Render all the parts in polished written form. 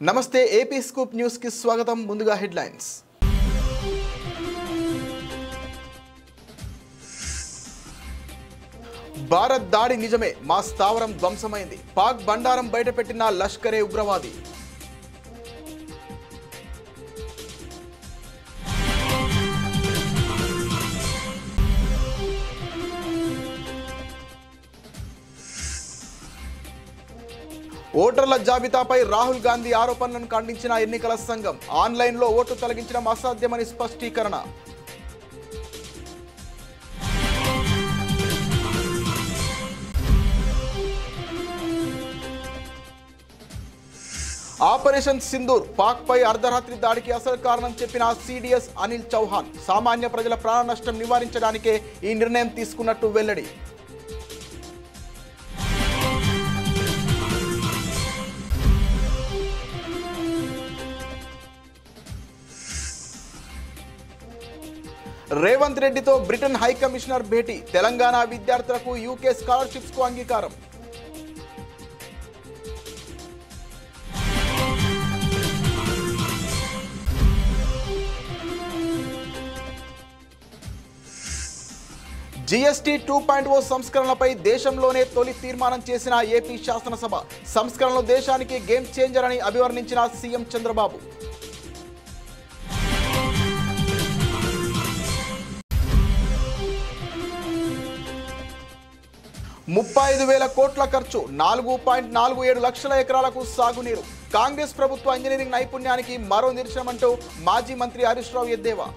నమస్తే AP scoop news కి స్వాగతం. ముందుగా హెడ్లైన్స్. భారత్ దాడి నిజమే, మా స్థావరం ధ్వంసమైంది. పాక్ బండారం బయటపెట్టిన లష్కరే ఉగ్రవాది. ఓటర్ల జాబితాపై రాహుల్ గాంధీ ఆరోపణలను ఖండించిన ఎన్నికల సంఘం. ఆన్లైన్లో ఓటు తొలగించడం అసాధ్యమని స్పష్టీకరణ. ఆపరేషన్ సింధూర్, పాక్పై అర్ధరాత్రి దాడికి అసలు కారణం చెప్పిన సిడిఎస్ అనిల్ చౌహాన్. సామాన్య ప్రజల ప్రాణ నష్టం నివారించడానికే ఈ నిర్ణయం తీసుకున్నట్టు వెల్లడి. రేవంత్ రెడ్డితో బ్రిటన్ హై కమిషనర్ భేటీ. తెలంగాణ విద్యార్థులకు యూకే స్కాలర్షిప్స్ కు అంగీకారం. జీఎస్టీ 2.0 సంస్కరణలపై దేశంలోనే తొలి తీర్మానం చేసిన ఏపీ శాసనసభ. సంస్కరణలు దేశానికి గేమ్ చేంజర్ అని అభివర్ణించిన సీఎం చంద్రబాబు. 35,000 కోట్ల ఖర్చు, 4.47 లక్షల ఎకరాలకు సాగునీరు. కాంగ్రెస్ ప్రభుత్వ ఇంజనీరింగ్ నైపుణ్యానికి మరో నిదర్శనమంటూ మాజీ మంత్రి హరీష్ రావు ఎద్దేవా.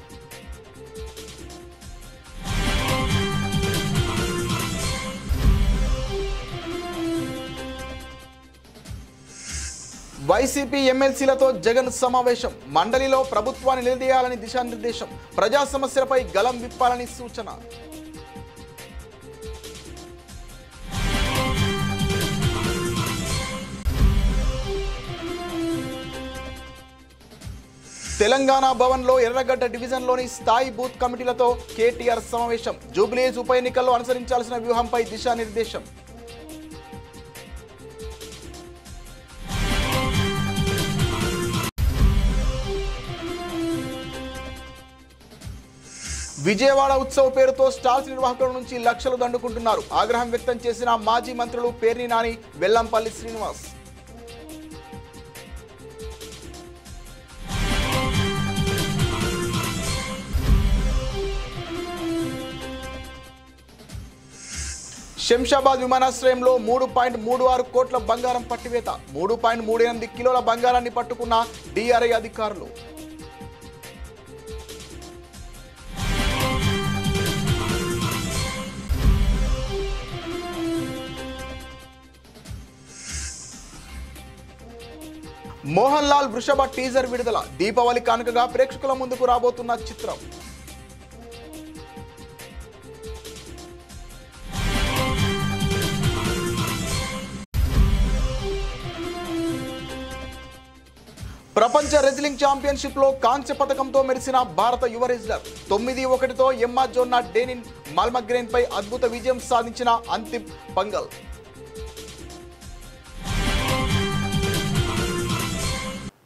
వైసీపీ ఎమ్మెల్సీలతో జగన్ సమావేశం. మండలిలో ప్రభుత్వాన్ని నిలదీయాలని దిశానిర్దేశం. ప్రజా సమస్యలపై గలం విప్పాలని సూచన. తెలంగాణ భవన్లో ఎర్రగడ్డ డివిజన్లోని స్థాయి బూత్ కమిటీలతో కేటీఆర్ సమావేశం. జూబ్లీహిల్స్ ఉప ఎన్నికల్లో అనుసరించాల్సిన వ్యూహంపై దిశానిర్దేశం. విజయవాడ ఉత్సవ పేరుతో స్టాల్స్ నిర్వాహకుల నుంచి లక్షలు దండుకుంటున్నారు. ఆగ్రహం వ్యక్తం చేసిన మాజీ మంత్రులు పేర్ని నాని, వెల్లంపల్లి శ్రీనివాస్. శంషాబాద్ విమానాశ్రయంలో 3.36 కోట్ల బంగారం పట్టివేత. 3.38 కిలోల బంగారాన్ని పట్టుకున్న డిఆర్ఐ అధికారులు. మోహన్ లాల్ వృషభ టీజర్ విడుదల. దీపావళి కానుకగా ప్రేక్షకుల ముందుకు రాబోతున్న చిత్రం. ప్రపంచ రెజ్లింగ్ ఛాంపియన్షిప్ లో కాంస్య పథకంతో మెరిసిన భారత యువ రెజ్లర్. 9-1తో ఎమ్మా జోన్నా డేనిన్ మాల్మగ్రేన్ పై అద్భుత విజయం సాధించిన అంతిమ్ పంగల్.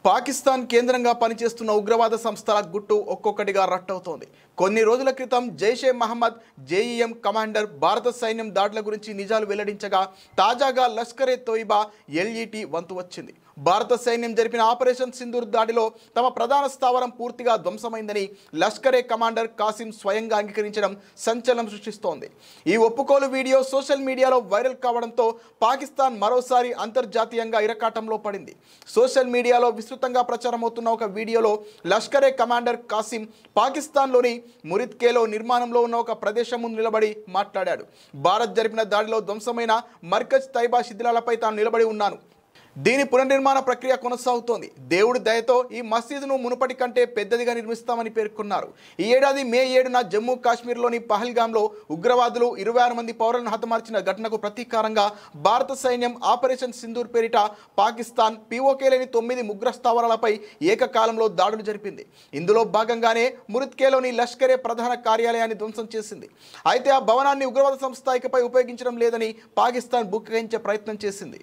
పాకిస్తాన్ కేంద్రంగా పనిచేస్తున్న ఉగ్రవాద సంస్థల గుట్టు ఒక్కొక్కటిగా రట్టవుతోంది. కొన్ని రోజుల క్రితం జైషే మహమ్మద్ జేఈఎం కమాండర్ భారత సైన్యం దాడుల గురించి నిజాలు వెల్లడించగా, తాజాగా లష్కరే తోయిబా ఎల్ఈటీ వంతు వచ్చింది. భారత సైన్యం జరిపిన ఆపరేషన్ సింధూర్ దాడిలో తమ ప్రధాన స్థావరం పూర్తిగా ధ్వంసమైందని లష్కరే కమాండర్ కాసిం స్వయంగా అంగీకరించడం సంచలనం సృష్టిస్తోంది. ఈ ఒప్పుకోలు వీడియో సోషల్ మీడియాలో వైరల్ కావడంతో పాకిస్తాన్ మరోసారి అంతర్జాతీయంగా ఇరకాటంలో పడింది. సోషల్ మీడియాలో విస్తృతంగా ప్రచారమవుతున్న ఒక వీడియోలో లష్కరే కమాండర్ కాసిం పాకిస్తాన్లోని మురిద్కేలో నిర్మాణంలో ఉన్న ఒక ప్రదేశం ముందు నిలబడి మాట్లాడాడు. భారత్ జరిపిన దాడిలో ధ్వంసమైన మర్కజ్ తైబా శిథిలాలపై తాను నిలబడి ఉన్నాను. దీని పునర్నిర్మాణ ప్రక్రియ కొనసాగుతోంది. దేవుడి దయతో ఈ మసీదును మునుపటి కంటే పెద్దదిగా నిర్మిస్తామని పేర్కొన్నారు. ఈ ఏడాది మే 7న జమ్మూ కాశ్మీర్లోని పహల్గామ్లో ఉగ్రవాదులు 26 మంది పౌరులను హతమార్చిన ఘటనకు ప్రతీకారంగా భారత సైన్యం ఆపరేషన్ సింధూర్ పేరిట పాకిస్తాన్ పీఓకే లేని 9 ఉగ్ర స్థావరాలపై ఏకకాలంలో దాడులు జరిపింది. ఇందులో భాగంగానే మురిద్కేలోని లష్కరే ప్రధాన కార్యాలయాన్ని ధ్వంసం చేసింది. అయితే ఆ భవనాన్ని ఉగ్రవాద సంస్థ ఇకపై ఉపయోగించడం లేదని పాకిస్తాన్ బుకాయించే ప్రయత్నం చేసింది.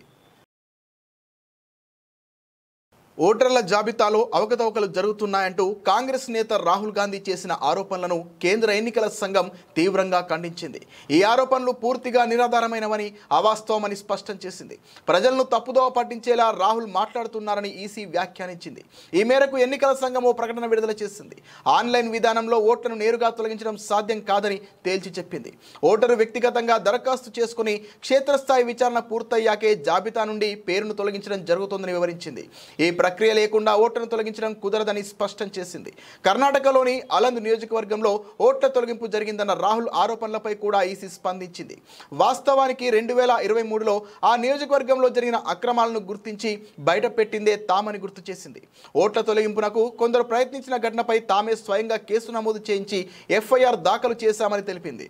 ఓటర్ల జాబితాలో అవకతవకలు జరుగుతున్నాయంటూ కాంగ్రెస్ నేత రాహుల్ గాంధీ చేసిన ఆరోపణలను కేంద్ర ఎన్నికల సంఘం తీవ్రంగా ఖండించింది. ఈ ఆరోపణలు పూర్తిగా నిరాధారమైనవని, అవాస్తవమని స్పష్టం చేసింది. ప్రజలను తప్పుదోవ పట్టించేలా రాహుల్ మాట్లాడుతున్నారని ఈసీ వ్యాఖ్యానించింది. ఈ మేరకు ఎన్నికల సంఘం ఓ ప్రకటన విడుదల చేసింది. ఆన్లైన్ విధానంలో ఓట్లను నేరుగా తొలగించడం సాధ్యం కాదని తేల్చి చెప్పింది. ఓటరు వ్యక్తిగతంగా దరఖాస్తు చేసుకుని క్షేత్రస్థాయి విచారణ పూర్తయ్యాకే జాబితా నుండి పేరును తొలగించడం జరుగుతుందని వివరించింది. ఈ ప్రక్రియ లేకుండా ఓట్లను తొలగించడం కుదరదని స్పష్టం చేసింది. కర్ణాటకలోని అలంద్ నియోజకవర్గంలో ఓట్ల తొలగింపు జరిగిందన్న రాహుల్ ఆరోపణలపై కూడా ఈసీ స్పందించింది. వాస్తవానికి 2023లో ఆ నియోజకవర్గంలో జరిగిన అక్రమాలను గుర్తించి బయటపెట్టిందే తామని గుర్తు చేసింది. ఓట్ల తొలగింపునకు కొందరు ప్రయత్నించిన ఘటనపై తామే స్వయంగా కేసు నమోదు చేయించి ఎఫ్ఐఆర్ దాఖలు చేశామని తెలిపింది.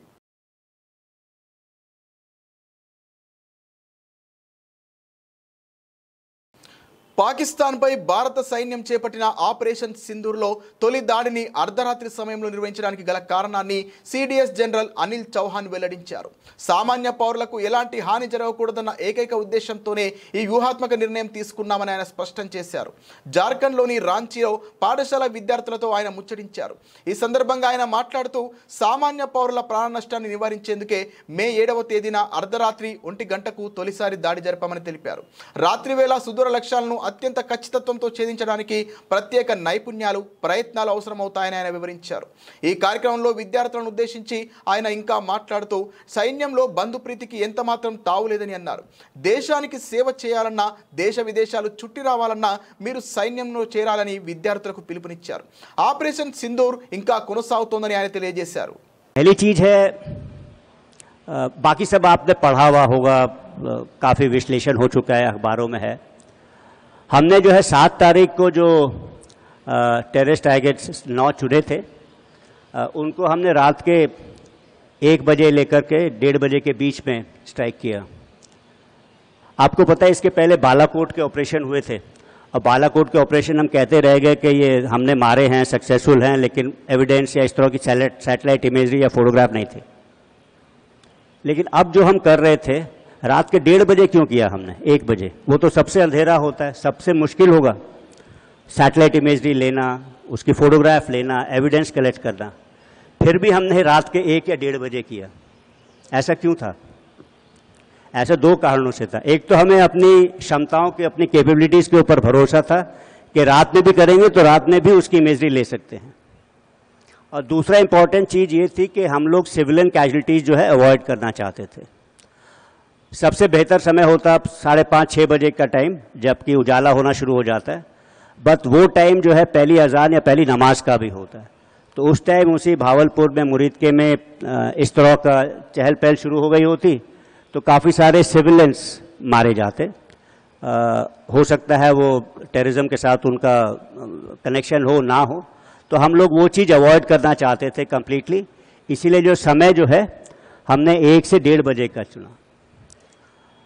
పాకిస్తాన్పై భారత సైన్యం చేపట్టిన ఆపరేషన్ సింధూర్లో తొలి దాడిని అర్ధరాత్రి సమయంలో నిర్వహించడానికి గల కారణాన్ని సిడిఎస్ జనరల్ అనిల్ చౌహాన్ వెల్లడించారు. సామాన్య పౌరులకు ఎలాంటి హాని జరగకూడదన్న ఏకైక ఉద్దేశంతోనే ఈ వ్యూహాత్మక నిర్ణయం తీసుకున్నామని ఆయన స్పష్టం చేశారు. జార్ఖండ్లోని రాంచీలో పాఠశాల విద్యార్థులతో ఆయన ముచ్చటించారు. ఈ సందర్భంగా ఆయన మాట్లాడుతూ సామాన్య పౌరుల ప్రాణ నష్టాన్ని నివారించేందుకే మే 7వ తేదీన అర్ధరాత్రి 1 గంటకు తొలిసారి దాడి జరిపామని తెలిపారు. రాత్రివేళ సుదూర లక్ష్యాలను అత్యంత ఖచ్చితత్వంతో ఛేదించడానికి ప్రత్యేక నైపుణ్యాలు, ప్రయత్నాలు అవసరమవుతాయని ఆయన వివరించారు. ఈ కార్యక్రమంలో విద్యార్థులను ఉద్దేశించి ఆయన ఇంకా మాట్లాడుతూ సైన్యంలో బంధుప్రీతికి ఎంత మాత్రం తావులేదని అన్నారు. దేశానికి సేవ చేయాలన్నా, దేశ విదేశాలు చుట్టి రావాలన్నా మీరు సైన్యంలో చేరాలని విద్యార్థులకు పిలుపునిచ్చారు. ఆపరేషన్ సింధూర్ ఇంకా కొనసాగుతోందని ఆయన తెలియజేశారు. पहली चीज है, बाकी सब आपने पढ़ा हुआ होगा, काफी विश्लेषण हो चुका है, अखबारों में है. हमने जो है 7 तारीख को जो टेररिस्ट टारगेट्स 9 चुने थे, उनको हमने रात के 1 बजे लेकर के 1:30 बजे के बीच में स्ट्राइक किया. आपको पता है इसके पहले बालाकोट के ऑपरेशन हुए थे, और बालाकोट के ऑपरेशन हम कहते रह गए कि ये हमने मारे हैं, सक्सेसफुल हैं, लेकिन एविडेंस या इस तरह की सैटेलाइट इमेजरी या फोटोग्राफ नहीं थे. लेकिन अब जो हम कर रहे थे, रात के 1:30 बजे क्यों किया हमने? 1 बजे, वो तो सबसे अंधेरा होता है, सबसे मुश्किल होगा सैटेलाइट इमेजरी लेना, उसकी फोटोग्राफ लेना, एविडेंस कलेक्ट करना. फिर भी हमने रात के 1 या 1:30 बजे किया. ऐसा क्यों था? ऐसा 2 कारणों से था. एक तो हमें अपनी क्षमताओं के, अपनी कैपेबिलिटीज के ऊपर भरोसा था कि रात में भी करेंगे तो रात में भी उसकी इमेजरी ले सकते हैं. और दूसरा इंपॉर्टेंट चीज ये थी कि हम लोग सिविलियन कैजुअलिटीज जो है अवॉइड करना चाहते थे. सबसे बेहतर समय होता 5:30-6 बजे का टाइम, जबकि उजाला होना शुरू हो जाता है. बट वो टाइम जो है पहली अजान या पहली नमाज का भी होता है. तो उस टाइम उसी भावलपुर में, मुरीदके में इस तरह का चहल पहल शुरू हो गई होती तो काफ़ी सारे सिविलियंस मारे जाते. हो सकता है वो टेररिज्म के साथ उनका कनेक्शन हो ना हो, तो हम लोग वो चीज़ अवॉइड करना चाहते थे कम्प्लीटली. इसीलिए जो समय जो है हमने 1 से 1:30 बजे का चुना.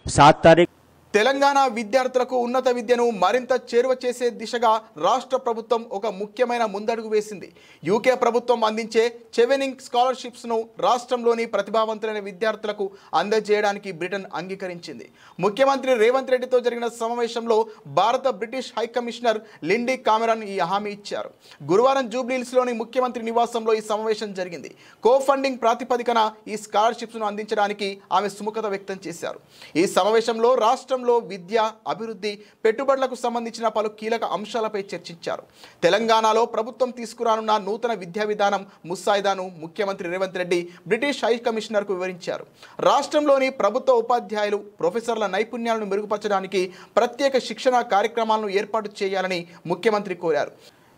7 तारीख తెలంగాణ విద్యార్థులకు ఉన్నత విద్యను మరింత చేరువ చేసే దిశగా రాష్ట్ర ప్రభుత్వం ఒక ముఖ్యమైన ముందడుగు వేసింది. యూకే ప్రభుత్వం అందించే చెవెనింగ్ స్కాలర్షిప్స్ను రాష్ట్రంలోని ప్రతిభావంతులైన విద్యార్థులకు అందజేయడానికి బ్రిటన్ అంగీకరించింది. ముఖ్యమంత్రి రేవంత్ రెడ్డితో జరిగిన సమావేశంలో భారత బ్రిటిష్ హైకమిషనర్ లిండీ కామెరాన్ ఈ హామీ ఇచ్చారు. గురువారం జూబ్లీహిల్స్లోని ముఖ్యమంత్రి నివాసంలో ఈ సమావేశం జరిగింది. కో ఫండింగ్ ప్రాతిపదికన ఈ స్కాలర్షిప్స్ను అందించడానికి ఆమె సుముఖత వ్యక్తం చేశారు. ఈ సమావేశంలో రాష్ట్రంలో విద్య, అభివృద్ధి, పెట్టుబడులకు సంబంధించిన పలు కీలక అంశాలపై చర్చించారు. తెలంగాణలో ప్రభుత్వం తీసుకురానున్న నూతన విద్యా విధానం ముసాయిదాను ముఖ్యమంత్రి రేవంత్ రెడ్డి బ్రిటిష్ హై కమిషనర్కు వివరించారు. రాష్ట్రంలోని ప్రభుత్వ ఉపాధ్యాయులు, ప్రొఫెసర్ల నైపుణ్యాలను మెరుగుపరచడానికి ప్రత్యేక శిక్షణ కార్యక్రమాలను ఏర్పాటు చేయాలని ముఖ్యమంత్రి కోరారు.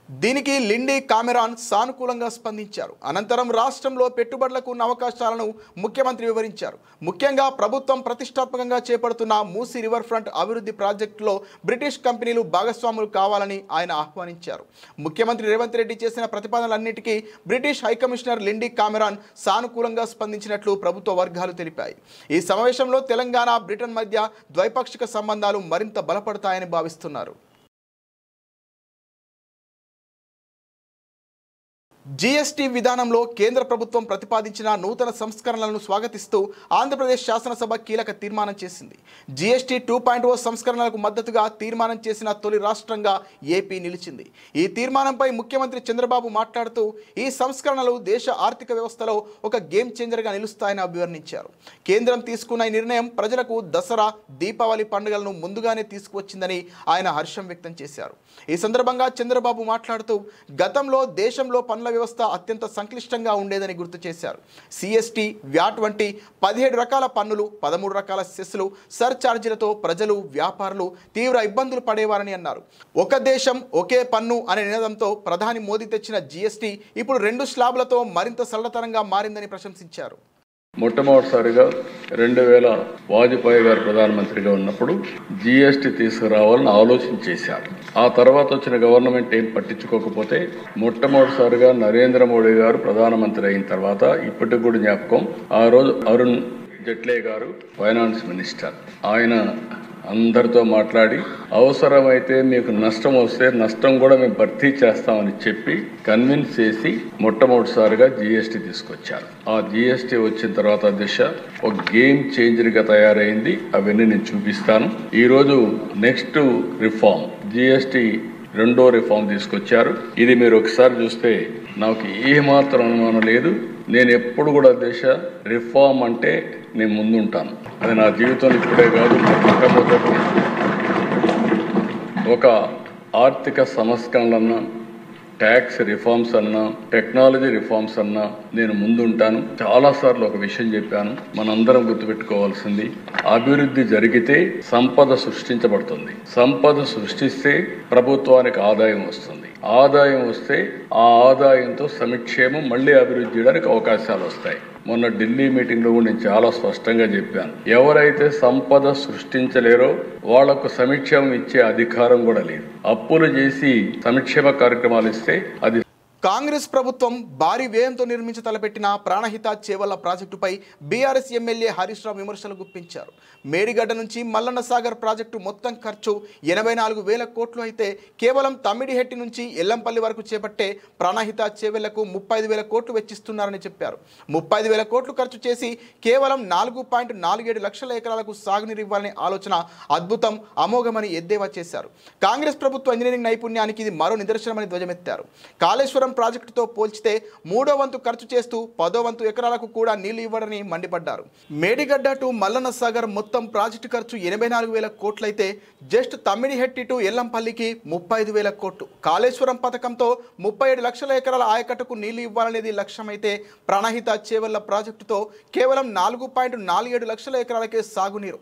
దీనికి లిండీ కామెరాన్ సానుకూలంగా స్పందించారు. అనంతరం రాష్ట్రంలో పెట్టుబడులకు ఉన్న అవకాశాలను ముఖ్యమంత్రి వివరించారు. ముఖ్యంగా ప్రభుత్వం ప్రతిష్టాత్మకంగా చేపడుతున్న మూసీ రివర్ ఫ్రంట్ అభివృద్ధి ప్రాజెక్టులో బ్రిటిష్ కంపెనీలు భాగస్వాములు కావాలని ఆయన ఆహ్వానించారు. ముఖ్యమంత్రి రేవంత్ రెడ్డి చేసిన ప్రతిపాదనలన్నిటికీ బ్రిటిష్ హైకమిషనర్ లిండీ కామెరాన్ సానుకూలంగా స్పందించినట్లు ప్రభుత్వ వర్గాలు తెలిపాయి. ఈ సమావేశంలో తెలంగాణ, బ్రిటన్ మధ్య ద్వైపాక్షిక సంబంధాలు మరింత బలపడతాయని భావిస్తున్నారు. జీఎస్టీ విధానంలో కేంద్ర ప్రభుత్వం ప్రతిపాదించిన నూతన సంస్కరణలను స్వాగతిస్తూ ఆంధ్రప్రదేశ్ శాసనసభ కీలక తీర్మానం చేసింది. జీఎస్టీ 2.0 సంస్కరణలకు మద్దతుగా తీర్మానం చేసిన తొలి రాష్ట్రంగా ఏపీ నిలిచింది. ఈ తీర్మానంపై ముఖ్యమంత్రి చంద్రబాబు మాట్లాడుతూ ఈ సంస్కరణలు దేశ ఆర్థిక వ్యవస్థలో ఒక గేమ్ చేంజర్గా నిలుస్తాయని అభివర్ణించారు. కేంద్రం తీసుకున్న ఈ నిర్ణయం ప్రజలకు దసరా, దీపావళి పండుగలను ముందుగానే తీసుకువచ్చిందని ఆయన హర్షం వ్యక్తం చేశారు. ఈ సందర్భంగా చంద్రబాబు మాట్లాడుతూ గతంలో దేశంలో పన్నుల వ్యవస్థ అత్యంత సంక్లిష్టంగా ఉండేదని గుర్తు చేశారు. సిఎస్టీ, వ్యాట్ వంటి 17 రకాల పన్నులు, 13 రకాల సెస్లు, సర్ఛార్జీలతో ప్రజలు, వ్యాపారులు తీవ్ర ఇబ్బందులు పడేవారని అన్నారు. ఒక దేశం ఒకే పన్ను అనే నినాదంతో ప్రధాని మోదీ తెచ్చిన జీఎస్టీ ఇప్పుడు 2 స్లాబ్లతో మరింత సరళతరంగా మారిందని ప్రశంసించారు. మొట్టమొదటిసారిగా 2000 వాజ్పేయి గారు ప్రధానమంత్రిగా ఉన్నప్పుడు జీఎస్టీ తీసుకురావాలని ఆలోచన చేశారు. ఆ తర్వాత వచ్చిన గవర్నమెంట్ ఏం పట్టించుకోకపోతే మొట్టమొదటిసారిగా నరేంద్ర మోడీ గారు ప్రధానమంత్రి అయిన తర్వాత ఇప్పటికి కూడా జ్ఞాపకం, ఆ రోజు అరుణ్ జైట్లీ గారు ఫైనాన్స్ మినిస్టర్, ఆయన అందరితో మాట్లాడి అవసరమైతే మీకు నష్టం వస్తే నష్టం కూడా మేము భర్తీ చేస్తామని చెప్పి కన్విన్స్ చేసి మొట్టమొదటిసారిగా జీఎస్టీ తీసుకొచ్చారు. ఆ జీఎస్టీ వచ్చిన తర్వాత దిశ ఒక గేమ్ చేంజర్గా తయారైంది. అవన్నీ నేను చూపిస్తాను. ఈరోజు నెక్స్ట్ రిఫార్మ్ జీఎస్టీ 2వ రిఫార్మ్ తీసుకొచ్చారు. ఇది మీరు ఒకసారి చూస్తే నాకు ఏమాత్రం అనుమానం లేదు. నేను ఎప్పుడు కూడా దేశ రిఫార్మ్ అంటే నేను ముందుంటాను. అది నా జీవితంలో ఇప్పుడే కాదు, మొట్టమొదటి ఒక ఆర్థిక సంస్కరణలన్నా, ట్యాక్స్ రిఫార్మ్స్ అన్నా, టెక్నాలజీ రిఫార్మ్స్ అన్నా నేను ముందుంటాను. చాలాసార్లు ఒక విషయం చెప్పాను, మనందరం గుర్తుపెట్టుకోవాల్సింది, అభివృద్ధి జరిగితే సంపద సృష్టించబడుతుంది. సంపద సృష్టిస్తే ప్రభుత్వానికి ఆదాయం వస్తుంది. ఆదాయం వస్తే ఆ ఆదాయంతో సంక్షేమం మళ్ళీ అభివృద్ధి చేయడానికి అవకాశాలు వస్తాయి. మొన్న ఢిల్లీ మీటింగ్లో కూడా నేను చాలా స్పష్టంగా చెప్పాను, ఎవరైతే సంపద సృష్టించలేరో వాళ్లకు సంక్షేమం ఇచ్చే అధికారం కూడా లేదు. అప్పులు చేసి సంక్షేమ కార్యక్రమాలు ఇస్తే అది. కాంగ్రెస్ ప్రభుత్వం భారీ వ్యయంతో నిర్మించి తలపెట్టిన ప్రాణహిత చేవళ్ల ప్రాజెక్టుపై బీఆర్ఎస్ ఎమ్మెల్యే హరీష్ రావు విమర్శలు గుప్పించారు. మేడిగడ్డ నుంచి మల్లన్న సాగర్ ప్రాజెక్టు మొత్తం ఖర్చు 84,000 కోట్లు అయితే కేవలం తమ్మిడిహెట్టి నుంచి ఎల్లంపల్లి వరకు చేపట్టే ప్రాణహిత చేవెళ్లకు 35,000 కోట్లు వెచ్చిస్తున్నారని చెప్పారు. 35,000 కోట్లు ఖర్చు చేసి కేవలం 4.47 లక్షల ఎకరాలకు సాగునీరు ఇవ్వాలనే ఆలోచన అద్భుతం, అమోఘమని ఎద్దేవా చేశారు. కాంగ్రెస్ ప్రభుత్వ ఇంజనీరింగ్ నైపుణ్యానికి ఇది మరో నిదర్శనమని ధ్వజమెత్తారు. కాళేశ్వరం ప్రాజెక్టుతో పోల్చితే 3వ వంతు ఖర్చు చేస్తూ 10వ వంతు ఎకరాలకు కూడా నీళ్లు ఇవ్వడని మండిపడ్డారు. మేడిగడ్డ టు మల్లన్న సాగర్ మొత్తం ప్రాజెక్టు ఖర్చు 84,000 కోట్లయితే జస్ట్ తమ్మిడిహెట్టి టు ఎల్లంపల్లికి 35,000 కోట్లు. కాళేశ్వరం పథకంతో 37 లక్షల ఎకరాల ఆయకట్టుకు నీళ్లు ఇవ్వాలనేది లక్ష్యమైతే ప్రాణహిత చేవళ్ల ప్రాజెక్టుతో కేవలం 4.47 లక్షల ఎకరాలకే సాగునీరు.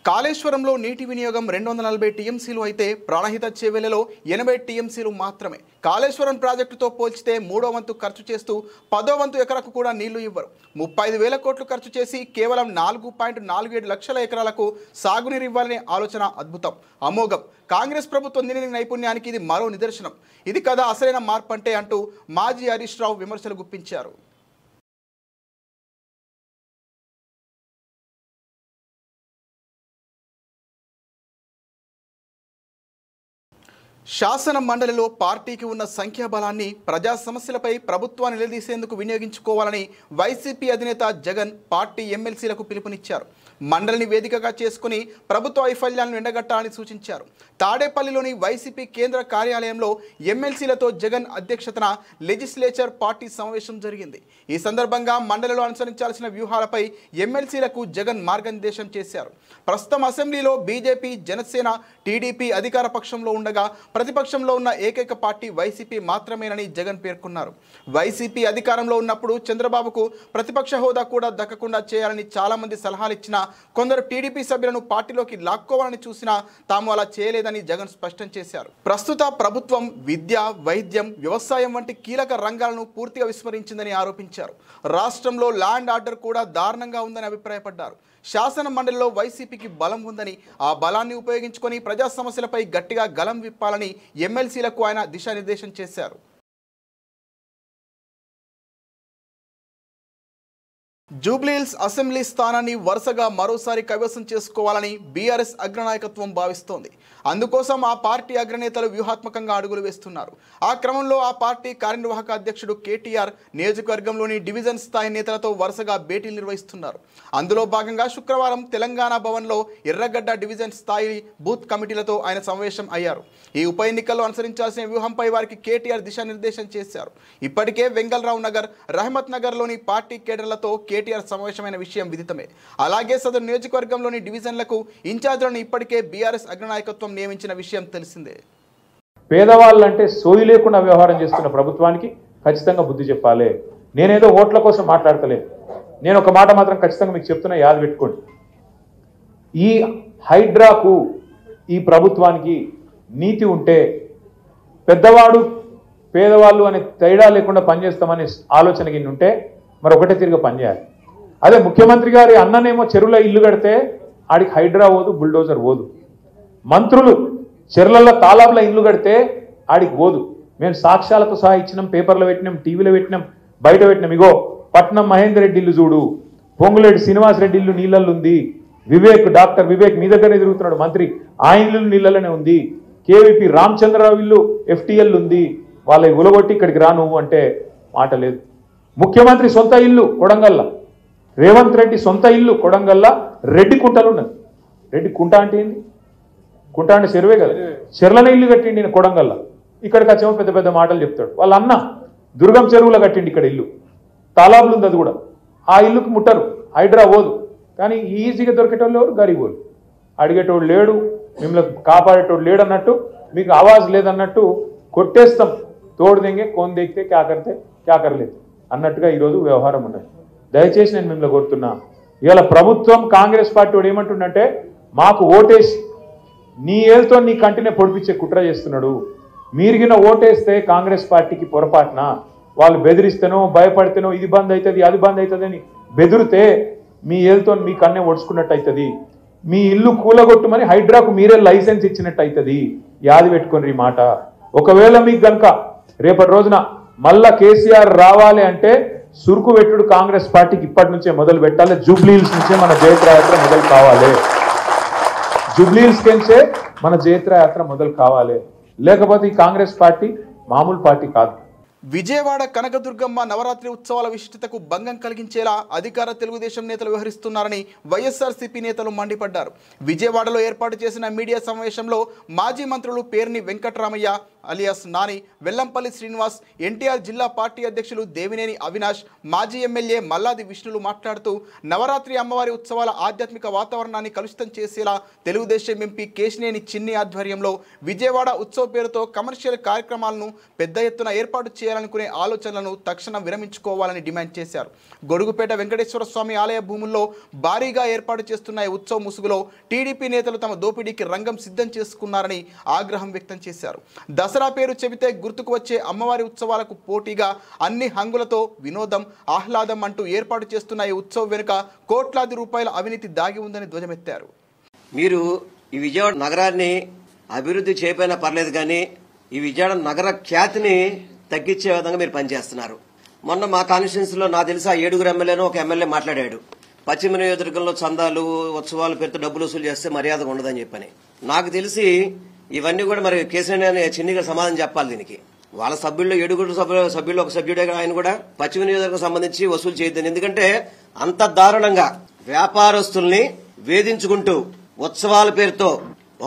కాళేశ్వరంలో నీటి వినియోగం 240 టీఎంసీలు అయితే ప్రాణహిత చేవెళ్లలో 80 టీఎంసీలు మాత్రమే. కాళేశ్వరం ప్రాజెక్టుతో పోల్చితే 3వ వంతు ఖర్చు చేస్తూ 10వ వంతు ఎకరకు కూడా నీళ్లు ఇవ్వరు. 35,000 కోట్లు ఖర్చు చేసి కేవలం 4.47 లక్షల ఎకరాలకు సాగునీరు ఇవ్వాలనే ఆలోచన అద్భుతం, అమోఘం. కాంగ్రెస్ ప్రభుత్వ ఇంజనీరింగ్ నైపుణ్యానికి ఇది మరో నిదర్శనం. ఇది కదా అసలైన మార్పు అంటే అంటూ మాజీ హరీష్ రావు విమర్శలు గుప్పించారు. శాసన మండలిలో పార్టీకి ఉన్న సంఖ్యాబలాన్ని ప్రజా సమస్యలపై ప్రభుత్వాన్ని నిలదీసేందుకు వినియోగించుకోవాలని వైసీపీ అధినేత జగన్ పార్టీ ఎమ్మెల్సీలకు పిలుపునిచ్చారు. మండలిని వేదికగా చేసుకుని ప్రభుత్వ వైఫల్యాలను ఎండగట్టాలని సూచించారు. తాడేపల్లిలోని వైసీపీ కేంద్ర కార్యాలయంలో ఎమ్మెల్సీలతో జగన్ అధ్యక్షతన లెజిస్లేచర్ పార్టీ సమావేశం జరిగింది. ఈ సందర్భంగా మండలిలో అనుసరించాల్సిన వ్యూహాలపై ఎమ్మెల్సీలకు జగన్ మార్గనిర్దేశం చేశారు. ప్రస్తుతం అసెంబ్లీలో బీజేపీ, జనసేన, టీడీపీ అధికార పక్షంలో ఉండగా ప్రతిపక్షంలో ఉన్న ఏకైక పార్టీ వైసీపీ మాత్రమేనని జగన్ పేర్కొన్నారు. వైసీపీ అధికారంలో ఉన్నప్పుడు చంద్రబాబుకు ప్రతిపక్ష హోదా కూడా దక్కకుండా చేయాలని చాలా మంది సలహాలు ఇచ్చినా కొందరు టీడీపీ సభ్యులను పార్టీలోకి లాక్కోవాలని చూసినా తాము అలా చేయలేదని జగన్ స్పష్టం చేశారు. ప్రస్తుత ప్రభుత్వం విద్య, వైద్యం, వ్యవసాయం వంటి కీలక రంగాలను పూర్తిగా విస్మరించిందని ఆరోపించారు. రాష్ట్రంలో ల్యాండ్ ఆర్డర్ కూడా దారుణంగా ఉందని అభిప్రాయపడ్డారు. శాసన మండలిలో వైసీపీకి బలం ఉందని, ఆ బలాన్ని ఉపయోగించుకొని ప్రజా సమస్యలపై గట్టిగా గలం విప్పాలని ఎమ్మెల్సీలకు ఆయన దిశానిర్దేశం చేశారు. జూబ్లీహిల్స్ అసెంబ్లీ స్థానాన్ని వరుసగా మరోసారి కైవసం చేసుకోవాలని బీఆర్ఎస్ అగ్రనాయకత్వం భావిస్తోంది. అందుకోసం ఆ పార్టీ అగ్రనేతలు వ్యూహాత్మకంగా అడుగులు వేస్తున్నారు. ఆ క్రమంలో ఆ పార్టీ కార్యనిర్వాహక అధ్యక్షుడు కేటీఆర్ నియోజకవర్గంలోని డివిజన్ స్థాయి నేతలతో వరుసగా భేటీలు నిర్వహిస్తున్నారు. అందులో భాగంగా శుక్రవారం తెలంగాణ భవన్లో ఎర్రగడ్డ డివిజన్ స్థాయి బూత్ కమిటీలతో ఆయన సమావేశం అయ్యారు. ఈ ఉప ఎన్నికల్లో అనుసరించాల్సిన వ్యూహంపై వారికి కేటీఆర్ దిశానిర్దేశం చేశారు. ఇప్పటికే వెంగళరావు నగర్, రహమత్ నగర్లోని పార్టీ కేడర్లతో కేటీఆర్ సమావేశమైన విషయం విదితమే. అలాగే సదరు నియోజకవర్గంలోని డివిజన్లకు ఇన్ఛార్జీలను ఇప్పటికే బీఆర్ఎస్ అగ్రనాయకత్వం నియమించిన విషయం తెలిసిందే. పేదవాళ్ళంటే సోయి లేకుండా వ్యవహారం చేస్తున్న ప్రభుత్వానికి ఖచ్చితంగా బుద్ధి చెప్పాలి. నేనేదో ఓట్ల కోసం మాట్లాడతలేదు. నేను ఒక మాట మాత్రం ఖచ్చితంగా మీకు చెప్తున్నా, యాద పెట్టుకోండి. ఈ హైడ్రాకు ఈ ప్రభుత్వానికి నీతి ఉంటే పెద్దవాడు పేదవాళ్ళు అనే తేడా లేకుండా పనిచేస్తామనే ఆలోచన కింద ఉంటే మరి ఒకటే తిరిగి పనిచేయాలి. అదే ముఖ్యమంత్రి గారి అన్ననేమో చెరువులో ఇల్లు కడితే ఆడికి హైడ్రా పోదు, బుల్డోజర్ పోదు. మంత్రులు చెర్లల్లో తాలాబుల ఇల్లు కడితే ఆడికి పోదు. మేము సాక్ష్యాలతో సహా ఇచ్చినాం, పేపర్లో పెట్టినాం, టీవీలో పెట్టినాం, బయట పెట్టినాం. ఇగో పట్నం మహేందర్ రెడ్డి ఇల్లు చూడు, పొంగులేటి శ్రీనివాస్ రెడ్డి ఇల్లు నీళ్ళల్లో ఉంది, డాక్టర్ వివేక్ మీ దగ్గరనే తిరుగుతున్నాడు మంత్రి, ఆ ఇల్లు నీళ్ళలోనే ఉంది, కేవీపీ రామచంద్రరావు ఇల్లు FTL ఉంది. వాళ్ళ ఉలగొట్టి ఇక్కడికి రా నువ్వు అంటే మాట లేదు. ముఖ్యమంత్రి సొంత ఇల్లు కొడంగల్ల, రేవంత్ రెడ్డి సొంత ఇల్లు కొడంగల్ల రెడ్డి కుంటలు ఉన్నది. రెడ్డి కుంట అంటే ఏంది? కుంట అంటే చెరువే కదా. చెర్లనే ఇల్లు కట్టిండి నేను కొడంగల్ల. ఇక్కడికి వచ్చేమో పెద్ద పెద్ద మాటలు చెప్తాడు. వాళ్ళ అన్న దుర్గం చెరువులో కట్టిండి ఇక్కడ ఇల్లు, తాలాబులు ఉంది అది కూడా. ఆ ఇల్లుకి ముట్టరు, హైడ్రా పోదు. కానీ ఈజీగా దొరికేటోళ్ళు ఎవరు? గరీబోళ్ళు. అడిగేటోడు లేడు, మిమ్మల్ని కాపాడేటోడు లేడు అన్నట్టు, మీకు ఆవాజ్ లేదన్నట్టు కొట్టేస్తాం. తోడు దెంగే కోన్ దేకితే క్యాకరితే క్యాకరలేదు అన్నట్టుగా ఈరోజు వ్యవహారం ఉన్నది. దయచేసి నేను మిమ్మల్ని కోరుతున్నా, ఇవాళ ప్రభుత్వం కాంగ్రెస్ పార్టీ వాడు ఏమంటుండంటే మాకు ఓటేసి నీ ఏళ్ళతో నీ కంటినే పొడిపించే కుట్ర చేస్తున్నాడు. మీరిగిన ఓటేస్తే కాంగ్రెస్ పార్టీకి పొరపాటున వాళ్ళు బెదిరిస్తేనో భయపడితేనో ఇది బంద్ అవుతుంది అది బంద్ అవుతుంది అని బెదిరితే మీ ఏళ్ళతో మీ కన్నే ఒడుచుకున్నట్టు అవుతుంది. మీ ఇల్లు కూలగొట్టుమని హైడ్రాకు మీరే లైసెన్స్ ఇచ్చినట్టు అవుతుంది. యాది పెట్టుకోండి ఈ మాట. ఒకవేళ మీకు గనక రేపటి రోజున మళ్ళా కేసీఆర్ రావాలి అంటే సురుకు పెట్టుడు కాంగ్రెస్ పార్టీకి ఇప్పటి నుంచే మొదలు పెట్టాలి. జూబ్లీహిల్స్ నుంచే మన జయత్రయాత్ర మొదలు కావాలి. జూబ్లీహిల్స్ నుంచే మన జయత్రయాత్ర మొదలు కావాలి. లేకపోతే ఈ కాంగ్రెస్ పార్టీ మామూలు పార్టీ కాదు. విజయవాడ కనకదుర్గమ్మ నవరాత్రి ఉత్సవాల విశిష్టతకు భంగం కలిగించేలా అధికార తెలుగుదేశం నేతలు వ్యవహరిస్తున్నారని వైఎస్ఆర్సీపీ నేతలు మండిపడ్డారు. విజయవాడలో ఏర్పాటు చేసిన మీడియా సమావేశంలో మాజీ మంత్రులు పేర్ని వెంకటరామయ్య అలియాస్ నాని, వెల్లంపల్లి శ్రీనివాస్, ఎన్టీఆర్ జిల్లా పార్టీ అధ్యక్షులు దేవినేని అవినాష్, మాజీ ఎమ్మెల్యే మల్లాది విష్ణులు మాట్లాడుతూ నవరాత్రి అమ్మవారి ఉత్సవాల ఆధ్యాత్మిక వాతావరణాన్ని కలుషితం చేసేలా తెలుగుదేశం ఎంపీ కేశినేని చిన్ని ఆధ్వర్యంలో విజయవాడ ఉత్సవ పేరుతో కమర్షియల్ కార్యక్రమాలను పెద్ద ఎత్తున ఏర్పాటు చేయాలనుకునే ఆలోచనలను తక్షణం విరమించుకోవాలని డిమాండ్ చేశారు. గొడుగుపేట వెంకటేశ్వర స్వామి ఆలయ భూముల్లో భారీగా ఏర్పాటు చేస్తున్న ఈ ఉత్సవ ముసుగులో టీడీపీ నేతలు తమ దోపిడీకి రంగం సిద్ధం చేసుకున్నారని ఆగ్రహం వ్యక్తం చేశారు. దసరా పేరు చెబితే గుర్తుకు వచ్చే అమ్మవారి ఉత్సవాలకు పోటీగా అన్ని హంగులతో వినోదం, ఆహ్లాదం అంటూ ఏర్పాటు చేస్తున్న ఈ ఉత్సవం వెనుక కోట్లాది రూపాయల అవినీతి దాగి ఉందని ధ్వజమెత్తారు. మీరు ఈ విజయవాడ నగరాన్ని అభివృద్ధి చేయకపోయినా పర్లేదు, కానీ ఈ విజయవాడ నగర ఖ్యాతిని తగ్గించే విధంగా మీరు పనిచేస్తున్నారు. మొన్న మా కాన్స్టిట్యున్సీలో నాకు తెలిసి ఆ 7 ఎమ్మెల్యేను ఒక ఎమ్మెల్యే మాట్లాడాడు. పశ్చిమ నియోజకవర్గంలో చందాలు ఉత్సవాలు పేరుతో డబ్బులు వసూలు చేస్తే మర్యాదగా ఉండదని చెప్పని. నాకు తెలిసి ఇవన్నీ కూడా మరి కేసీఆర్ చిన్నిగా సమాధానం చెప్పాలి. దీనికి వాళ్ళ సభ్యుల్లో 7 సభ్యులు ఒక సభ్యుడే ఆయన కూడా పశ్చిమ నియోజకవర్గం సంబంధించి వసూలు చేయొద్దని. ఎందుకంటే అంత దారుణంగా వ్యాపారస్తుల్ని వేధించుకుంటూ ఉత్సవాల పేరుతో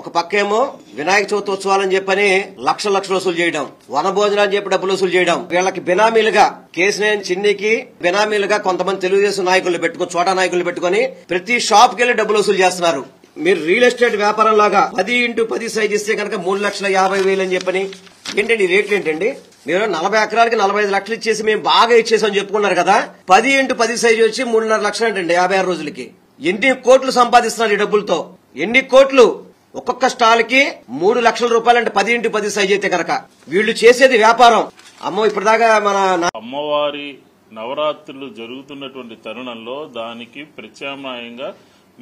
ఒక పక్కేమో వినాయక చవితి ఉత్సవాలని చెప్పని లక్షల వసూలు చేయడం, వనభోజనాలు చెప్పి డబ్బులు వసూలు చేయడం, వీళ్ళకి బినామీలుగా కేసీఆర్ చిన్నికి బినామీలుగా కొంతమంది తెలుగుదేశం నాయకులు పెట్టుకుని చోటా నాయకులు పెట్టుకుని ప్రతి షాప్ కెళ్లి డబ్బులు వసూలు చేస్తున్నారు. మీరు రియల్ ఎస్టేట్ వ్యాపారం లాగా 10x10 సైజ్ ఇస్తే కనుక 3,50,000 అని చెప్పని ఏంటండి రేట్లు ఏంటండి? మీరు 40 ఎకరాలకి 45 లక్షలు ఇచ్చేసి మేము బాగా ఇచ్చేసామని చెప్పుకున్నారు కదా. 10x10 సైజు వచ్చి 3.5 లక్షలు అంటండి 56 రోజులకి. ఎన్ని కోట్లు సంపాదిస్తున్నారు ఈ డబ్బులతో? ఎన్ని కోట్లు? ఒక్కొక్క స్టాల్ కి 3 లక్షల రూపాయలు అంటే 10x10 సైజ్ అయితే కనుక వీళ్ళు చేసేది వ్యాపారం. అమ్మో ఇప్పటిదాకా మన అమ్మవారి నవరాత్రులు జరుగుతున్నటువంటి తరుణంలో దానికి ప్రత్యామ్నాయంగా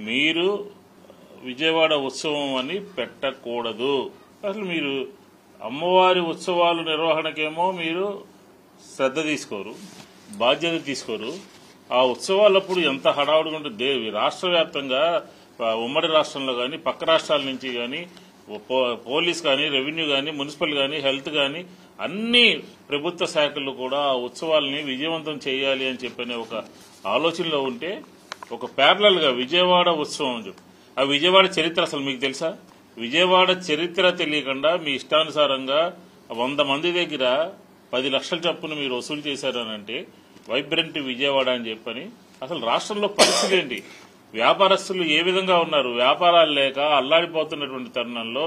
మీరు విజయవాడ ఉత్సవం అని పెట్టకూడదు. అసలు మీరు అమ్మవారి ఉత్సవాలు నిర్వహణకేమో మీరు శ్రద్ధ తీసుకోరు, బాధ్యత తీసుకోరు. ఆ ఉత్సవాలప్పుడు ఎంత హడావుడిగా ఉంటుంది. రాష్ట్ర వ్యాప్తంగా ఉమ్మడి రాష్ట్రంలో కానీ పక్క రాష్ట్రాల నుంచి కానీ పోలీస్ కానీ రెవెన్యూ కానీ మున్సిపల్ కానీ హెల్త్ కానీ అన్ని ప్రభుత్వ శాఖలు కూడా ఆ ఉత్సవాలని విజయవంతం చేయాలి అని చెప్పనే ఒక ఆలోచనలో ఉంటే ఒక ప్యారలల్ గా విజయవాడ ఉత్సవం అని చెప్పి ఆ విజయవాడ చరిత్ర అసలు మీకు తెలుసా? విజయవాడ చరిత్ర తెలియకుండా మీ ఇష్టానుసారంగా 100 మంది దగ్గర 10 లక్షల చొప్పున మీరు వసూలు చేశారనంటే వైబ్రెంట్ విజయవాడ అని చెప్పని అసలు రాష్ట్రంలో పరిస్థితి ఏంటి? వ్యాపారస్తులు ఏ విధంగా ఉన్నారు? వ్యాపారాలు లేక అల్లాడిపోతున్నటువంటి తరుణంలో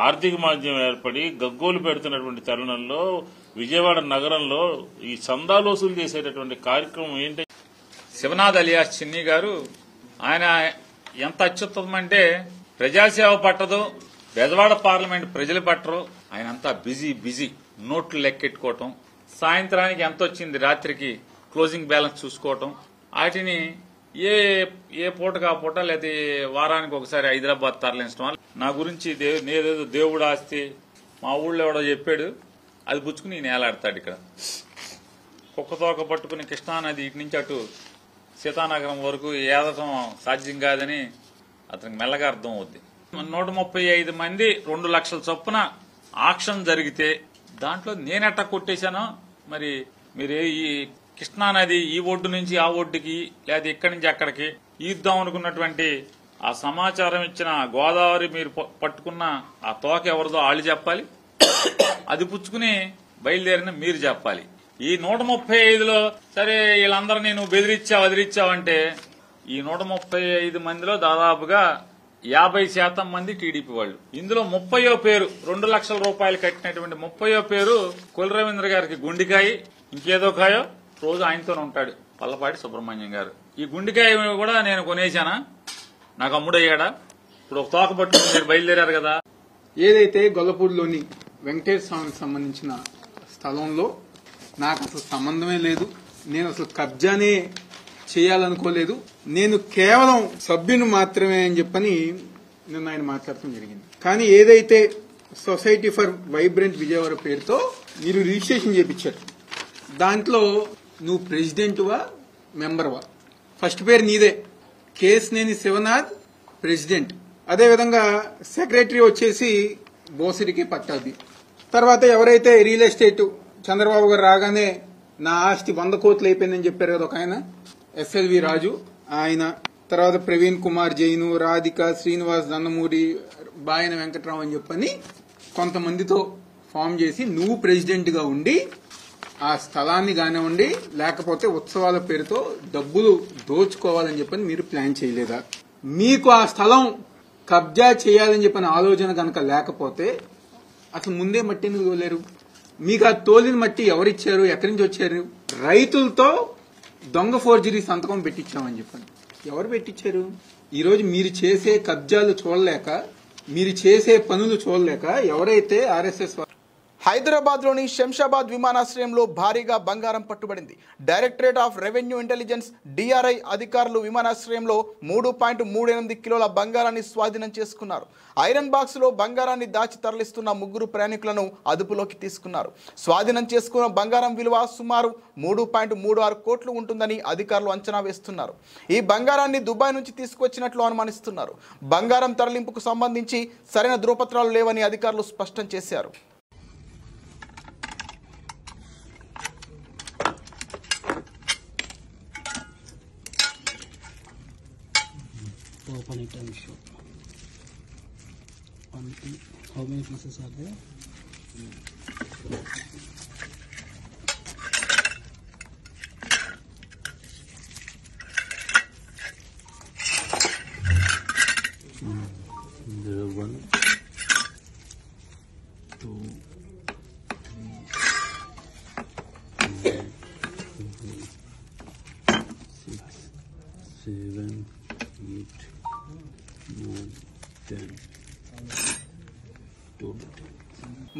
ఆర్థిక మాధ్యమం ఏర్పడి గగ్గోలు పెడుతున్నటువంటి తరుణంలో విజయవాడ నగరంలో ఈ చందాలు వసూలు చేసేటటువంటి కార్యక్రమం ఏంటి? శివనాథ్ అలియాస్ చిన్ని గారు ఆయన ఎంత అత్యుత్తమం అంటే ప్రజాసేవ పట్టదు, బెజవాడ పార్లమెంట్ ప్రజలు పట్టరు, ఆయన అంతా బిజీ నోట్లు లెక్కెట్టుకోవటం, సాయంత్రానికి ఎంత వచ్చింది రాత్రికి క్లోజింగ్ బ్యాలెన్స్ చూసుకోవటం, వాటిని ఏ పూటకు ఆ పూట లేదా వారానికి ఒకసారి హైదరాబాద్ తరలించడం. నా గురించి నేదేదో దేవుడు ఆస్తి మా ఊళ్ళో ఎవడో చెప్పాడు, అది పుచ్చుకుని నేను ఏలాడతాడు. ఇక్కడ కుక్కతోక పట్టుకుని కృష్ణానది ఇటు నుంచి అటు సీతానగరం వరకు ఏదటం సాధ్యం కాదని అతనికి మెల్లగా అర్థం అవుద్ది. 135 మంది 2 లక్షల చొప్పున ఆక్షన్ జరిగితే దాంట్లో నేనెట్టా కొట్టేశానో మరి మీరు ఈ కృష్ణానది ఈ ఒడ్డు నుంచి ఆ ఒడ్డుకి లేదా ఇక్కడి నుంచి అక్కడికి ఈద్దాం అనుకున్నటువంటి ఆ సమాచారం ఇచ్చిన గోదావరి మీరు పట్టుకున్న ఆ తోక ఎవరిదో వాళ్ళు చెప్పాలి, అది పుచ్చుకుని బయలుదేరిన మీరు చెప్పాలి. ఈ 135లో సరే వీళ్ళందరూ నేను వదిలిచ్చావంటే ఈ 135 మందిలో దాదాపుగా 50% మంది టీడీపీ వాళ్ళు. ఇందులో 30వ పేరు 2 లక్షల రూపాయలు కట్టినటువంటి 30వ పేరు కొల్లు రవీంద్ర గారికి గుండికాయ, ఇంకేదో కాయో రోజు ఆయనతోనే ఉంటాడు పల్లపాటి సుబ్రహ్మణ్యం గారు. ఈ గుండికాయ కూడా నేను కొనేశానా, నాకు అమ్ముడయ్యాడా? ఇప్పుడు ఒక తోక పట్టుకుని మీరు బయలుదేరారు కదా. ఏదైతే గొల్లపూడిలోని వెంకటేశ్వర స్వామికి సంబంధించిన స్థలంలో నాకు అసలు సంబంధమే లేదు, నేను అసలు కబ్జానే చేయాలనుకోలేదు, నేను కేవలం సభ్యుని మాత్రమే అని చెప్పని నిన్న ఆయన మాట్లాడటం జరిగింది. కానీ ఏదైతే సొసైటీ ఫర్ వైబ్రెంట్ విజయవాడ పేరుతో మీరు రిజిస్ట్రేషన్ చేయించారు, దాంట్లో నువ్వు ప్రెసిడెంట్వా మెంబర్వా? ఫస్ట్ పేరు నీదే, కేశినేని శివనాథ్ ప్రెసిడెంట్, అదేవిధంగా సెక్రటరీ వచ్చేసి బోసిరికి పట్టాది. తర్వాత ఎవరైతే రియల్ ఎస్టేట్ చంద్రబాబు గారు రాగానే నా ఆస్తి 100 కోట్లు అయిపోయిందని చెప్పారు కదా ఒక ఆయన, ఎస్ఎల్వి రాజు ఆయన, తర్వాత ప్రవీణ్ కుమార్ జైను, రాధిక, శ్రీనివాస్ దండమూరి, బాయన వెంకట్రావు అని చెప్పని కొంతమందితో ఫామ్ చేసి నువ్వు ప్రెసిడెంట్ గా ఉండి ఆ స్థలాన్ని కానివ్వండి లేకపోతే ఉత్సవాల పేరుతో డబ్బులు దోచుకోవాలని చెప్పని మీరు ప్లాన్ చేయలేదా? మీకు ఆ స్థలం కబ్జా చేయాలని చెప్పిన ఆలోచన కనుక లేకపోతే అసలు ముందే మట్టి ఎందుకు తోలేరు? మీకు ఆ తోలిన మట్టి ఎవరిచ్చారు, ఎక్కడి నుంచి వచ్చారు? రైతులతో దొంగ ఫోర్జరీ సంతకం పెట్టించామని చెప్పండి, ఎవరు పెట్టించారు? ఈరోజు మీరు చేసే కబ్జాలు చూడలేక, మీరు చేసే పనులు చూడలేక ఎవరైతే ఆర్ఎస్ఎస్ హైదరాబాద్లోని శంషాబాద్ విమానాశ్రయంలో భారీగా బంగారం పట్టుబడింది. Directorate of revenue intelligence DRI అధికారులు విమానాశ్రయంలో 3.38 కిలోల బంగారాన్ని స్వాధీనం చేసుకున్నారు. ఐరన్ బాక్స్లో బంగారాన్ని దాచి తరలిస్తున్న 3 ప్రయాణికులను అదుపులోకి తీసుకున్నారు. స్వాధీనం చేసుకున్న బంగారం విలువ సుమారు 3.36 కోట్లు ఉంటుందని అధికారులు అంచనా వేస్తున్నారు. ఈ బంగారాన్ని దుబాయ్ నుంచి తీసుకొచ్చినట్లు అనుమానిస్తున్నారు. బంగారం తరలింపుకు సంబంధించి సరైన ధృవపత్రాలు లేవని అధికారులు స్పష్టం చేశారు. Open it and show. How many pieces are there? There are 1, 2, 3, 6, 7, 8, 9, 10, 12.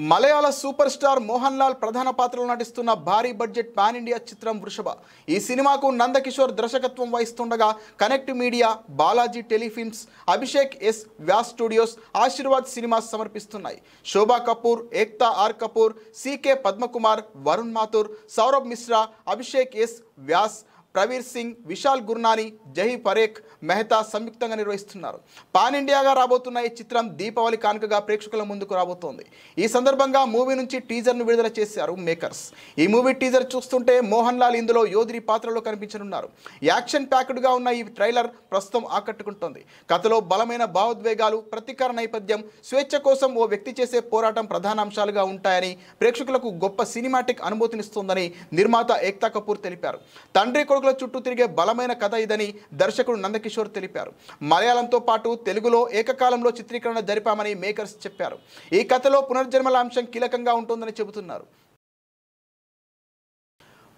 Malayalam super star Mohan Lal ప్రధాన పాత్రలో నటిస్తున్న భారీ బడ్జెట్ పాన్ ఇండియా చిత్రం వృషభ. ఈ సినిమాకు నందకిషోర్ దర్శకత్వం వహిస్తుండగా Connect Media, Balaji Telefilms, Abhishek S Vyas Studios, Aashirvad Cinemas సమర్పిస్తున్నాయి. Shobha Kapoor, Ekta R Kapoor, CK Padmakumar, Varun Mathur, Saurabh Mishra, Abhishek S Vyas, Pravir Singh, Vishal Gurnani, Zahi Parekh Mehta సంయుక్తంగా నిర్వహిస్తున్నారు. పాన్ ఇండియాగా రాబోతున్న ఈ చిత్రం దీపావళి కానుకగా ప్రేక్షకుల ముందుకు రాబోతోంది. ఈ సందర్భంగా మూవీ నుంచి టీజర్ను విడుదల చేశారు మేకర్స్. ఈ మూవీ టీజర్ చూస్తుంటే మోహన్ లాల్ ఇందులో యోధుడి పాత్రలో కనిపించనున్నారు. యాక్షన్ ప్యాక్డ్గా ఉన్న ఈ ట్రైలర్ ప్రస్తుతం ఆకట్టుకుంటోంది. కథలో బలమైన భావోద్వేగాలు, ప్రతీకార నేపథ్యం, స్వేచ్ఛ కోసం ఓ వ్యక్తి చేసే పోరాటం ప్రధాన అంశాలుగా ఉంటాయని, ప్రేక్షకులకు గొప్ప సినిమాటిక్ అనుభూతినిస్తోందని నిర్మాత ఏక్తా కపూర్ తెలిపారు. తండ్రి కొడుకుల చుట్టూ తిరిగే బలమైన కథ ఇదని దర్శకుడు నందకిషోర్ తెలిపారు. మలయాళంతో పాటు తెలుగులో ఏకకాలంలో చిత్రీకరణ జరిపామని మేకర్స్ చెప్పారు. ఈ కథలో పునర్జన్మల అంశం కీలకంగా ఉంటుందని చెబుతున్నారు.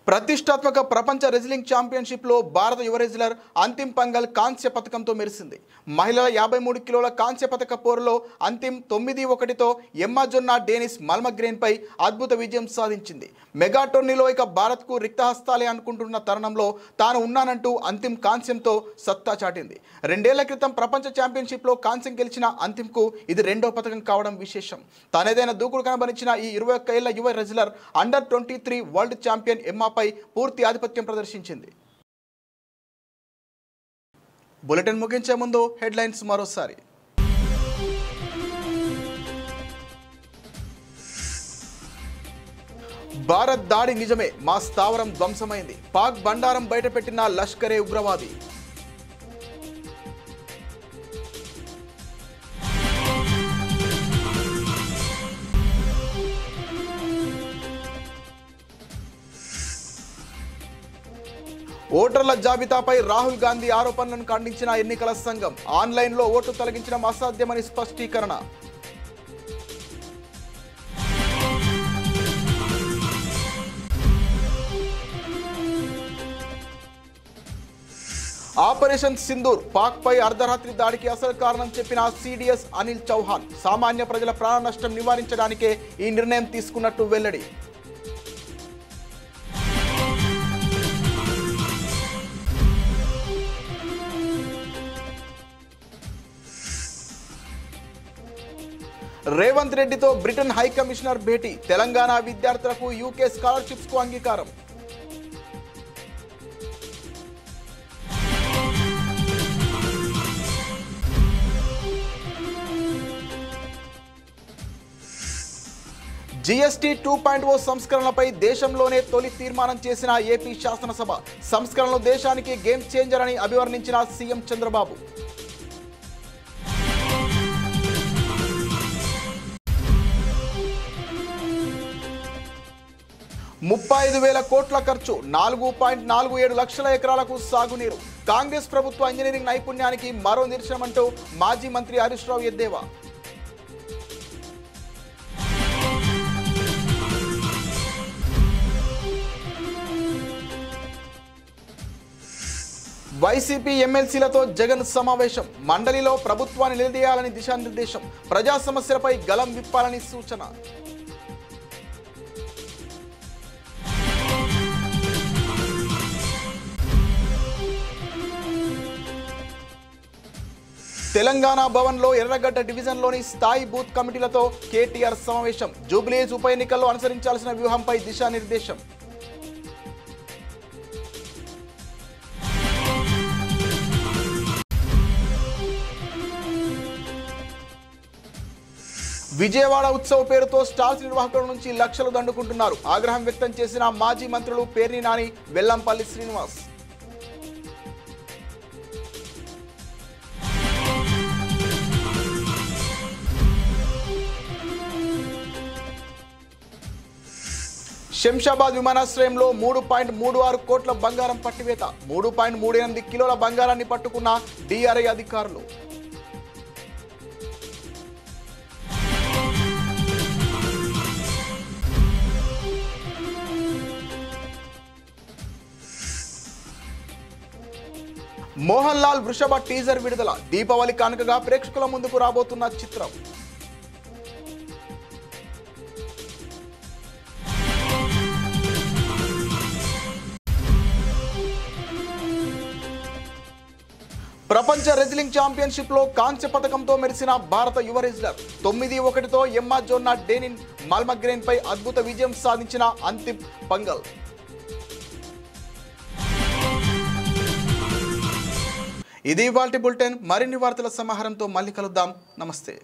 ప్రతిష్టాత్మక ప్రపంచ రెజ్లింగ్ ఛాంపియన్షిప్లో భారత యువ రెజ్లర్ అంతిమ్ పంగల్ కాంస్య పథకంతో మెరిసింది. మహిళల 53 కిలోల కాంస్య పథక పోరులో అంతిమ్ 9-1తో ఎమ్మా జొన్నా డేనిస్ మల్మగ్రేన్పై అద్భుత విజయం సాధించింది. మెగా టోర్నీలో ఇక భారత్కు రిక్తహస్తాలే అనుకుంటున్న తరుణంలో తాను ఉన్నానంటూ అంతిమ్ కాంస్యంతో సత్తా చాటింది. 2 ఏళ్ల క్రితం ప్రపంచ ఛాంపియన్షిప్లో కాంస్యం గెలిచిన అంతిమ్కు ఇది 2వ పథకం కావడం విశేషం. తనేదైన దూకుడు కనబరిచిన ఈ 21 ఏళ్ల యువ రెజ్లర్ అండర్-23 వరల్డ్ ఛాంపియన్ ఎమ్మాపై పూర్తి ఆధిపత్యం ప్రదర్శించింది. బులెటిన్ ముగించే ముందు హెడ్లైన్స్ మరోసారి. భారత్ దాడి నిజమే, మా స్థావరం ధ్వంసమైంది. పాక్ బండారం బయటపెట్టిన లష్కరే ఉగ్రవాది. ఓటర్ల జాబితాపై రాహుల్ గాంధీ ఆరోపణలను ఖండించిన ఎన్నికల సంఘం. ఆన్లైన్లో ఓటు తొలగించడం అసాధ్యమని స్పష్టీకరణ. ఆపరేషన్ సింధూర్, పాక్పై అర్ధరాత్రి దాడికి అసలు కారణం చెప్పిన సిడిఎస్ అనిల్ చౌహాన్. సామాన్య ప్రజల ప్రాణ నష్టం నివారించడానికే ఈ నిర్ణయం తీసుకున్నట్టు వెల్లడి. రేవంత్ రెడ్డితో బ్రిటన్ హై కమిషనర్ భేటీ. తెలంగాణ విద్యార్థులకు యూకే స్కాలర్షిప్స్ కు అంగీకారం. జీఎస్టీ 2.0 సంస్కరణలపై దేశంలోనే తొలి తీర్మానం చేసిన ఏపీ శాసనసభ. సంస్కరణలు దేశానికి గేమ్ చేంజర్ అని అభివర్ణించిన సీఎం చంద్రబాబు. 35,000 కోట్ల ఖర్చు, 4.47 లక్షల ఎకరాలకు సాగునీరు. కాంగ్రెస్ ప్రభుత్వ ఇంజనీరింగ్ నైపుణ్యానికి మరో నిదర్శనమంటూ మాజీ మంత్రి హరీష్ రావు ఎద్దేవా. వైసీపీ ఎమ్మెల్సీలతో జగన్ సమావేశం. మండలిలో ప్రభుత్వాన్ని నిలదీయాలని దిశానిర్దేశం. ప్రజా సమస్యలపై గలం విప్పాలని సూచన. తెలంగాణ భవన్లో ఎర్రగడ్డ డివిజన్లోని స్థాయి బూత్ కమిటీలతో కేటీఆర్ సమావేశం. జూబ్లీహిల్స్ ఉప ఎన్నికల్లో అనుసరించాల్సిన వ్యూహంపై దిశానిర్దేశం. విజయవాడ ఉత్సవ పేరుతో స్టాల్స్ నిర్వాహకుల నుంచి లక్షలు దండుకుంటున్నారు. ఆగ్రహం వ్యక్తం చేసిన మాజీ మంత్రులు పేర్ని నాని, వెల్లంపల్లి శ్రీనివాస్. శంషాబాద్ విమానాశ్రయంలో 3.36 కోట్ల బంగారం పట్టివేత. 3.38 కిలోల బంగారాన్ని పట్టుకున్న డిఆర్ఐ అధికారులు. మోహన్ లాల్ వృషభ టీజర్ విడుదల. దీపావళి కానుకగా ప్రేక్షకుల ముందుకు రాబోతున్న చిత్రం. ప్రపంచ రెజ్లింగ్ ఛాంపియన్షిప్ లో కాంస్య పథకంతో మెరిసిన భారత యువ రెజ్లర్. 9-1తో ఎమ్మా జొన్నా డేనిన్ మల్మగ్రేన్ పై అద్భుత విజయం సాధించిన అంతిమ్ పంగల్. ఇది ఇవాల్టి బులెటిన్. మరిన్ని వార్తల సమాహారంతో మళ్ళీ కలుద్దాం. నమస్తే.